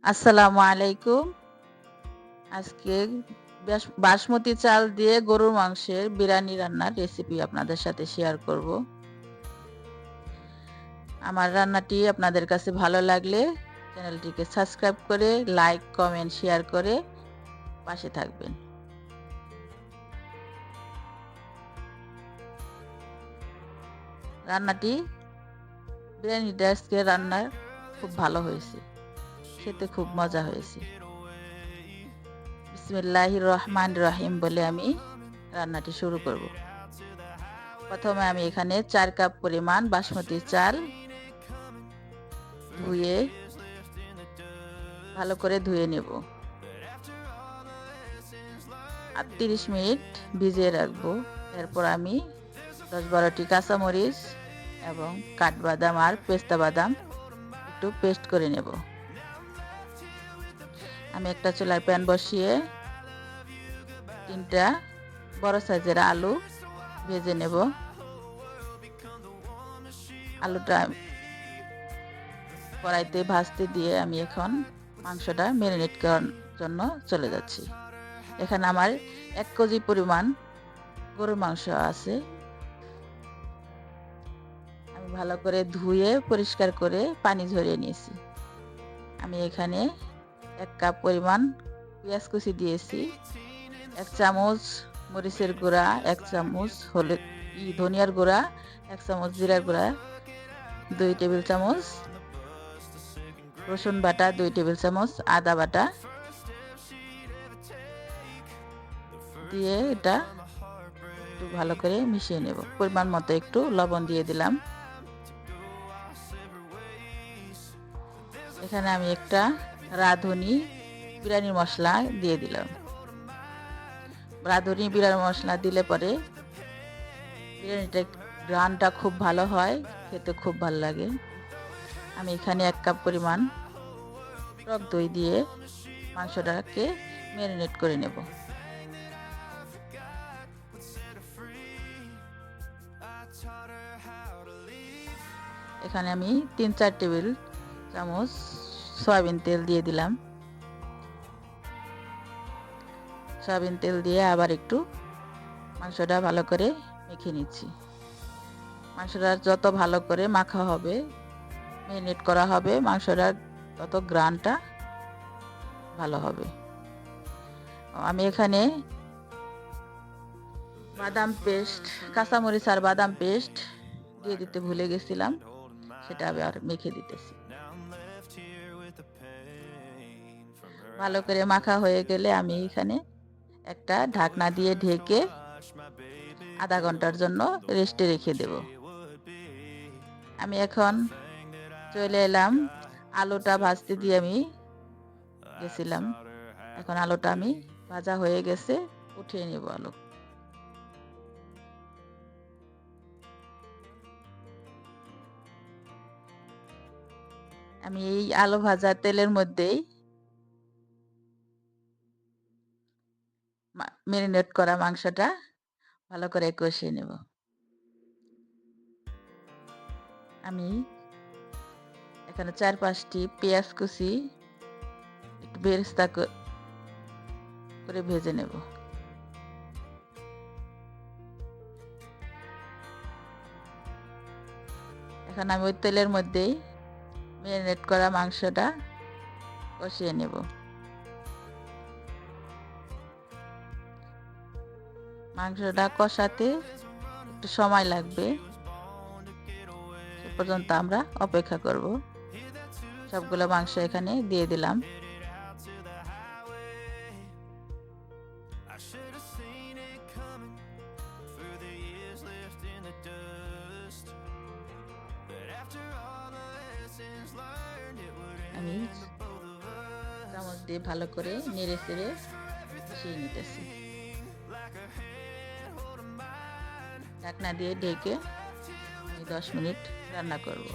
আসসালামু আলাইকুম। আজকে বাসমতি চাল দিয়ে গরুর মাংসের বিরিয়ানি রান্নার রেসিপি আপনাদের সাথে শেয়ার করব। আমার রান্নাটি আপনাদের কাছে ভালো লাগলে চ্যানেলটিকে সাবস্ক্রাইব করে লাইক, কমেন্ট, শেয়ার করে পাশে থাকবেন। রান্নাটি বিরিয়ানিটা আজকে রান্না খুব ভালো হয়েছে। খেতে খুব মজা হয়েছে। বিসমিল্লাহির রহমানির রহিম বলে আমি রান্নাটি শুরু করব। প্রথমে আমি এখানে 4 কাপ পরিমাণ বাসমতি চাল ধুয়ে ভালো করে ধুয়ে নেব। আর 30 মিনিট ভিজিয়ে রাখবো। এরপর আমি 10-12টি কাঁচামরিচ এবং কাঠবাদাম আর পেস্তা বাদাম একটু পেস্ট করে নেব। আমি একটা চুলায় প্যান বসিয়ে 3টা বড় সাইজের আলু ভেজে নেব। আলুটা কড়াইতে ভাজতে দিয়ে আমি এখন মাংসটা ম্যারিনেট করার জন্য চলে যাচ্ছি। এখানে আমার 1 কেজি পরিমাণ গরুর মাংস আছে। আমি ভালো করে ধুয়ে পরিষ্কার করে পানি ঝরিয়ে নিয়েছি। আমি এখানে 1 কাপ পরিমাণ পেঁয়াজ কুচি দিয়েছি, 1 চামচ মরিচের গুঁড়া, 1 চামচ ধনিয়ার গুঁড়া, 1 চামচ জিরার গুঁড়া, 2 টেবিল চামচ রসুন বাটা, 2 টেবিল চামচ আদা বাটা দিয়ে এটা একটু ভালো করে মিশিয়ে নেব। পরিমাণ মতো একটু লবণ দিয়ে দিলাম। এখানে আমি একটা রাঁধুনি বিরিয়ানি মশলা দিয়ে দিলাম। রাঁধুনি বিরিয়ানি মশলা দিলে পরে বিরিয়ানিটা ঘ্রাণটা খুব ভালো হয়, খেতে খুব ভালো লাগে। আমি এখানে 1 কাপ পরিমাণ টক দই দিয়ে মাংসটাকে ম্যারিনেট করে নেব। এখানে আমি 3-4 টেবিল চামচ সয়াবিন তেল দিয়ে দিলাম। সয়াবিন তেল দিয়ে আবার একটু মাংসটা ভালো করে মেখে নিচ্ছি। মাংসটা যত ভালো করে মাখা হবে, ম্যারিনেট করা হবে, মাংসটার তত ঘ্রাণটা ভালো হবে। আমি এখানে বাদাম পেস্ট, কাঁচামরিচ আর বাদাম পেস্ট দিয়ে দিতে ভুলে গেছিলাম, সেটা আবার মেখে দিতেছি। ভালো করে মাখা হয়ে গেলে আমি এখানে একটা ঢাকনা দিয়ে ঢেকে আধা ঘন্টার জন্য রেস্টে রেখে দেব। আমি এখন চলে এলাম, আলুটা ভাজতে দিয়ে আমি গেছিলাম। এখন আলুটা আমি ভাজা হয়ে গেছে, উঠিয়ে নেব আলু। আমি এই আলু ভাজা তেলের মধ্যেই ম্যারিনেট করা মাংসটা ভালো করে কষিয়ে নেব। আমি এখানে 4-5টি পেঁয়াজ কুচি একটু বেরেস্তা করে ভেজে নেব। এখন আমি ওই তেলের মধ্যেই ম্যারিনেট করা মাংসটা কষিয়ে নেব। মাংসটা কষাতে একটু সময় লাগবে, সে পর্যন্ত আমরা অপেক্ষা করব। সবগুলো মাংস এখানে দিয়ে দিলাম। আমি চামচ দিয়ে ভালো করে নেড়ে চেড়ে মিশিয়ে নিতেছি। ঢাকনা দিয়ে ঢেকে আমি 10 মিনিট রান্না করব।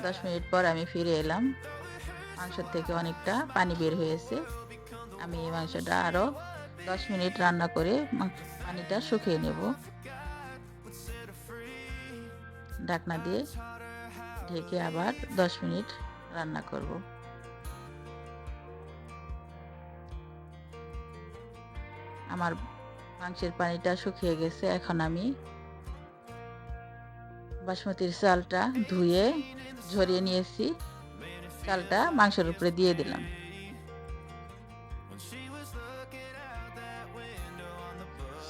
10 মিনিট পর আমি ফিরে এলাম। মাংস থেকে অনেকটা পানি বের হয়েছে। আমি এই মাংসটা আরো 10 মিনিট রান্না করে পানিটা শুকিয়ে নেব। ঢাকনা দিয়ে ঢেকে আবার 10 মিনিট রান্না করব। আমার মাংসের পানিটা শুকিয়ে গেছে। এখন আমি বাসমতির চালটা ধুয়ে ঝরিয়ে নিয়েছি, চালটা মাংসের উপরে দিয়ে দিলাম।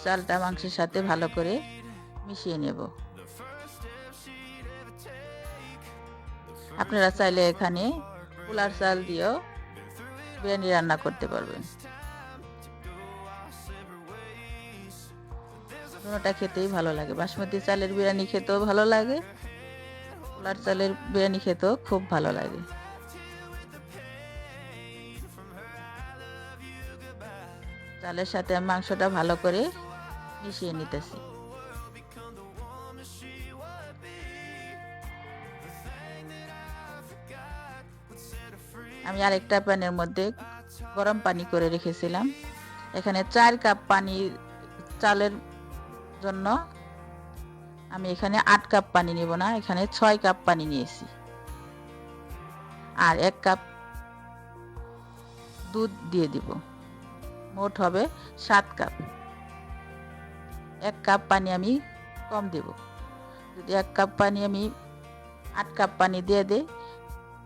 চালটা মাংসের সাথে ভালো করে মিশিয়ে নেব। আপনারা চাইলে এখানে পোলার চাল দিয়েও বিরিয়ানি রান্না করতে পারবেন। দুটোটা খেতেই ভালো লাগে। বাসমতি চালের বিরিয়ানি খেতেও ভালো লাগে, পোলার চালের বিরিয়ানি খেতেও খুব ভালো লাগে। চালের সাথে মাংসটা ভালো করে মিশিয়ে নিতেছি। আমি আরেকটা প্যানের মধ্যে গরম পানি করে রেখেছিলাম। এখানে 4 কাপ পানি, চালের জন্য আমি এখানে 8 কাপ পানি নিব না, এখানে 6 কাপ পানি নিয়েছি। আর 1 কাপ দুধ দিয়ে দিব। মোট হবে 7 কাপ। 1 কাপ পানি আমি কম দেব। যদি 1 কাপ পানি আমি 8 কাপ পানি দিয়ে দেই,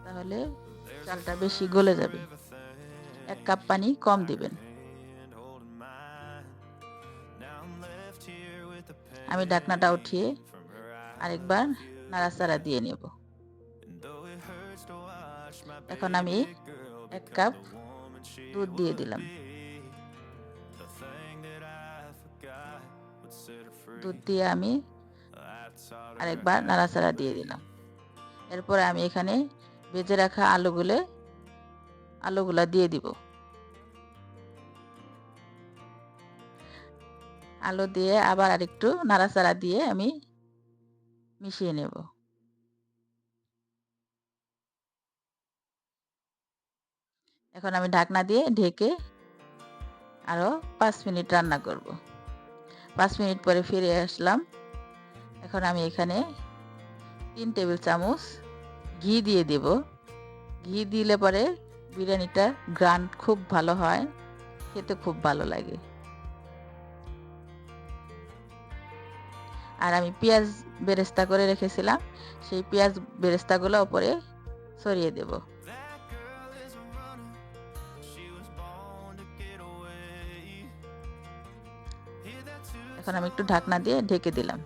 তাহলে চালটা বেশি গলে যাবে। 1 কাপ পানি কম দিবেন। আমি ঢাকনাটা উঠিয়ে আরেকবার নাড়াচাড়া দিয়ে নেব। এখন আমি 1 কাপ দুধ দিয়ে দিলাম। দুধ দিয়ে আমি আরেকবার নাড়াচাড়া দিয়ে দিলাম। এরপরে আমি এখানে ভেজে রাখা আলুগুলা দিয়ে দিব। আলু দিয়ে আবার আরেকটু নাড়াচাড়া দিয়ে আমি মিশিয়ে নেব। এখন আমি ঢাকনা দিয়ে ঢেকে আরো 5 মিনিট রান্না করব। 5 মিনিট পরে ফিরে আসলাম। এখন আমি এখানে 3 টেবিল চামচ ঘি দিয়ে দেব। ঘি দিলে পরে বিরিয়ানিটা গ্রান খুব ভালো হয়, খেতে খুব ভালো লাগে। আর আমি পেঁয়াজ বেরেস্তা করে রেখেছিলাম, সেই পেঁয়াজ বেরেস্তাগুলো উপরে ছড়িয়ে দেব। এখন আমি একটু ঢাকনা দিয়ে ঢেকে দিলাম।